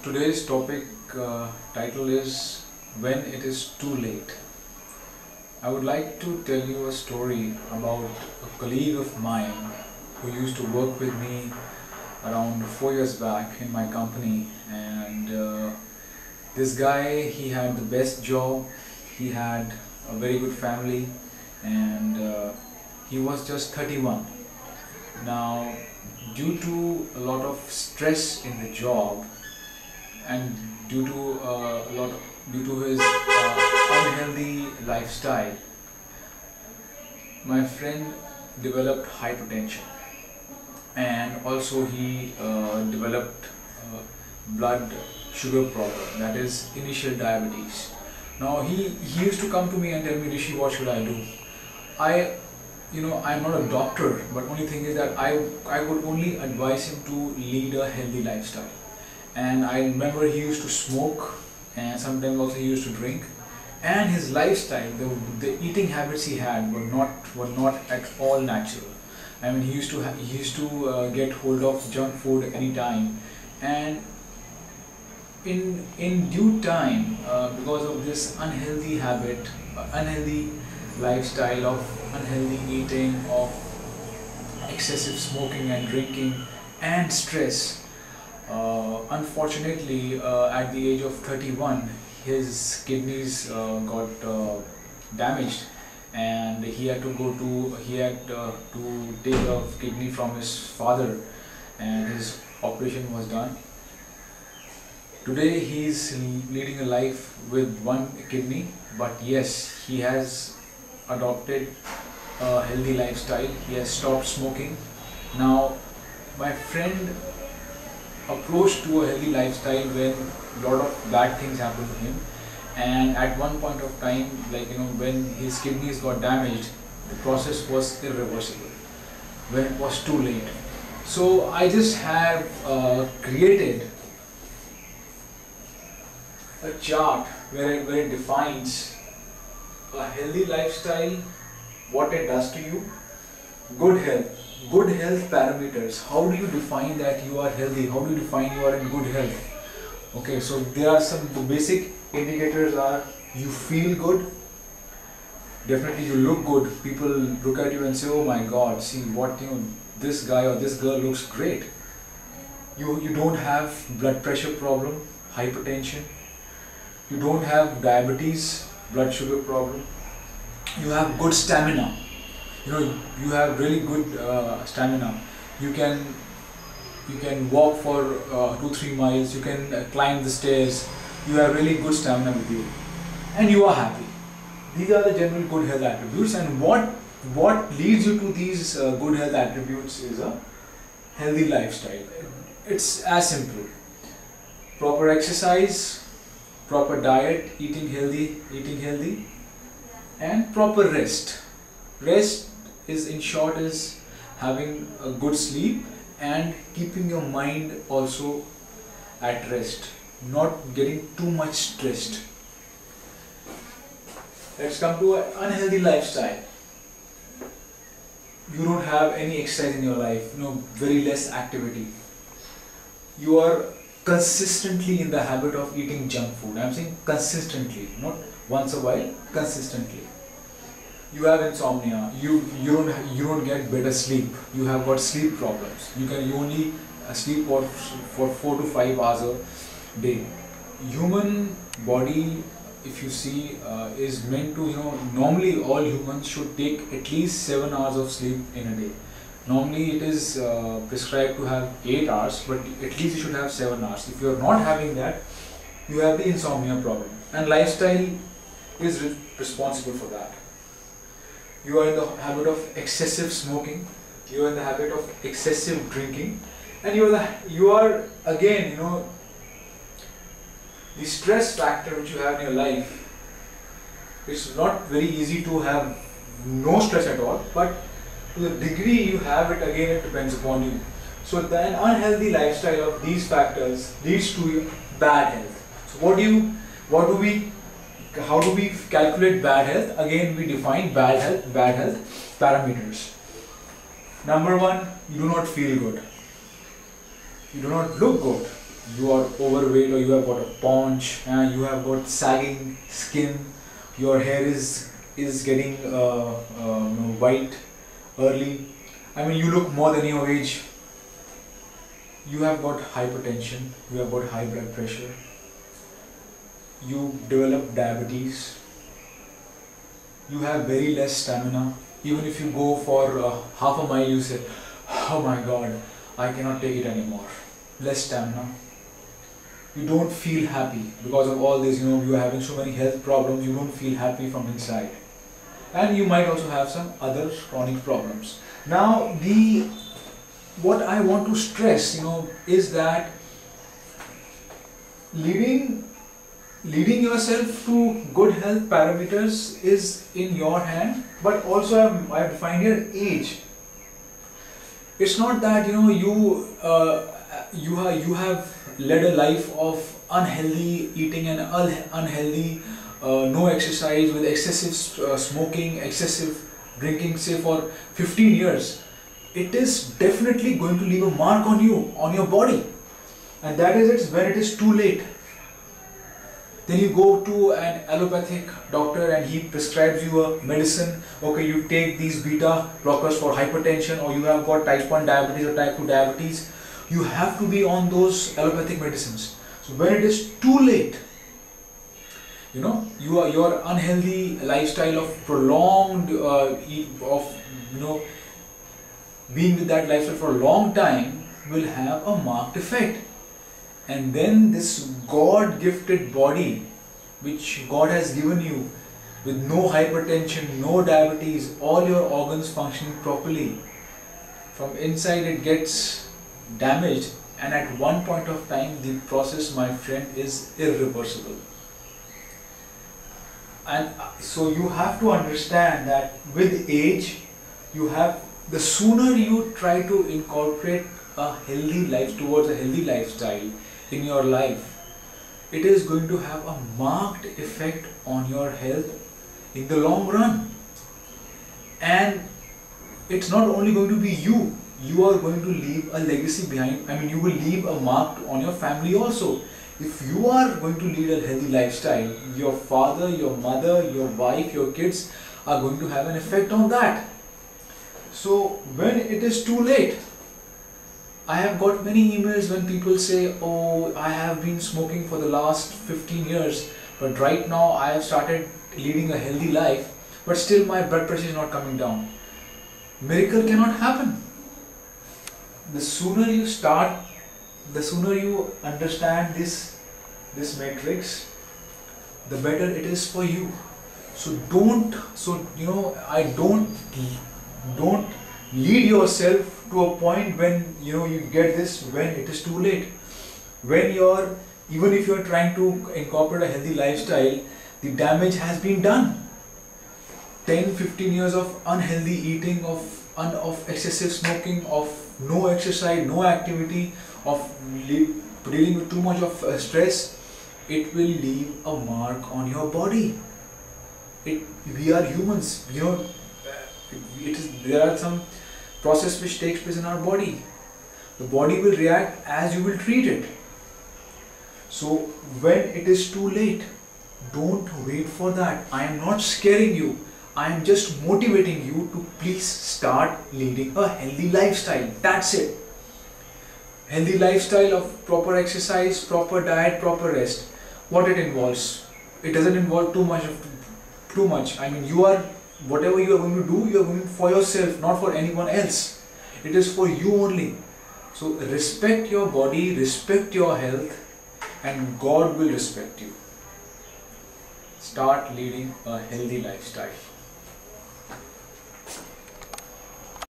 Today's topic title is When It Is Too Late. I would like to tell you a story about a colleague of mine who used to work with me around 4 years back in my company, and this guy, he had the best job, he had a very good family, and he was just 31. Now, due to a lot of stress in the job and due to his unhealthy lifestyle, my friend developed hypertension, and also he developed blood sugar problem, that is initial diabetes. Now he used to come to me and tell me, Rishi, what should I do? I'm not a doctor, but only thing is that I would only advise him to lead a healthy lifestyle. And I remember he used to smoke, and sometimes also he used to drink, and his lifestyle, the eating habits he had were not at all natural. I mean, he used to get hold of junk food anytime, and in due time, because of this unhealthy habit, unhealthy lifestyle of unhealthy eating, of excessive smoking and drinking, and stress, unfortunately, at the age of 31, his kidneys got damaged, and he had to take a kidney from his father, and his operation was done. Today he is leading a life with one kidney, but yes, he has adopted a healthy lifestyle. He has stopped smoking. Now, my friend approached to a healthy lifestyle when a lot of bad things happened to him, and at one point of time, when his kidneys got damaged, the process was irreversible, when it was too late. So I just have created a chart where it defines a healthy lifestyle, what it does to you, good health parameters. How do you define that you are healthy? How do you define you are in good health? Okay, so there are the basic indicators are: you feel good, definitely you look good. People look at you and say, oh my god, see what this guy or this girl looks great. You don't have blood pressure problem, hypertension. You don't have diabetes, blood sugar problem. You have good stamina. You have really good stamina. You can walk for 2-3 miles. You can climb the stairs. You have really good stamina with you, and you are happy. These are the general good health attributes. And what leads you to these good health attributes is a healthy lifestyle. It's as simple: proper exercise, proper diet, eating healthy, and proper rest. Rest is, in short, is having a good sleep and keeping your mind also at rest, not getting too much stressed. Let's come to an unhealthy lifestyle. You don't have any exercise in your life, very less activity. You are consistently in the habit of eating junk food. I'm saying consistently, not once a while, consistently. You have insomnia. You don't get better sleep. You have got sleep problems. You only sleep for 4 to 5 hours a day. Human body, if you see, is meant to, normally all humans should take at least 7 hours of sleep in a day. Normally it is prescribed to have 8 hours, but at least you should have 7 hours. If you are not having that, you have the insomnia problem, and lifestyle is responsible for that. You are in the habit of excessive smoking, you are in the habit of excessive drinking, and you are again, the stress factor which you have in your life. It's not very easy to have no stress at all, but to the degree you have it, again, it depends upon you. So an unhealthy lifestyle of these factors leads to bad health. So how do we calculate bad health? Again, we define bad health parameters. Number one, you do not feel good. You do not look good. you are overweight, or you have got a paunch, and you have got sagging skin, your hair is getting white early. I mean, you look more than your age. You have got hypertension, you have got high blood pressure, you develop diabetes, you have very less stamina. Even if you go for half a mile, you say, oh my god, I cannot take it anymore. Less stamina. You don't feel happy because of all this, you are having so many health problems, you don't feel happy from inside. And you might also have some other chronic problems. Now, what I want to stress, is that leading yourself to good health parameters is in your hand, but also I have defined here age. It's not that you have led a life of unhealthy eating and unhealthy no exercise, with excessive smoking, excessive drinking, say for 15 years. It is definitely going to leave a mark on you, on your body, and that is when it is too late. Then you go to an allopathic doctor and he prescribes you a medicine. Okay, you take these beta blockers for hypertension, or you have got type 1 diabetes or type 2 diabetes. You have to be on those allopathic medicines. So when it is too late, your unhealthy lifestyle of prolonged being with that lifestyle for a long time will have a marked effect. And then this God-gifted body, which God has given you, with no hypertension, no diabetes, all your organs functioning properly, from inside it gets damaged, and at one point of time the process, my friend, is irreversible. And so you have to understand that with age, the sooner you try to incorporate a healthy life towards a healthy lifestyle in your life, it is going to have a marked effect on your health in the long run. And it's not only going to be you are going to leave a legacy behind. I mean, you will leave a mark on your family also. If you are going to lead a healthy lifestyle, your father, your mother, your wife, your kids are going to have an effect on that. So when it is too late, I have got many emails when people say, oh, I have been smoking for the last 15 years, but right now I have started leading a healthy life, but still my blood pressure is not coming down. Miracle cannot happen. The sooner you start, the sooner you understand this matrix, the better it is for you. So don't lead yourself to a point when you get this when it is too late. Even if you're trying to incorporate a healthy lifestyle, the damage has been done. 10-15 years of unhealthy eating, of excessive smoking, of no exercise, no activity, of dealing with too much of stress, it will leave a mark on your body. We are humans, there are some process which takes place in our body. The body will react as you will treat it. So when it is too late, don't wait for that. I am not scaring you. I am just motivating you to please start leading a healthy lifestyle. That's it. Healthy lifestyle of proper exercise, proper diet, proper rest. What it involves? It doesn't involve too much. I mean, whatever you are going to do, you are going for yourself, not for anyone else. It is for you only. So respect your body, respect your health, and God will respect you. Start leading a healthy lifestyle.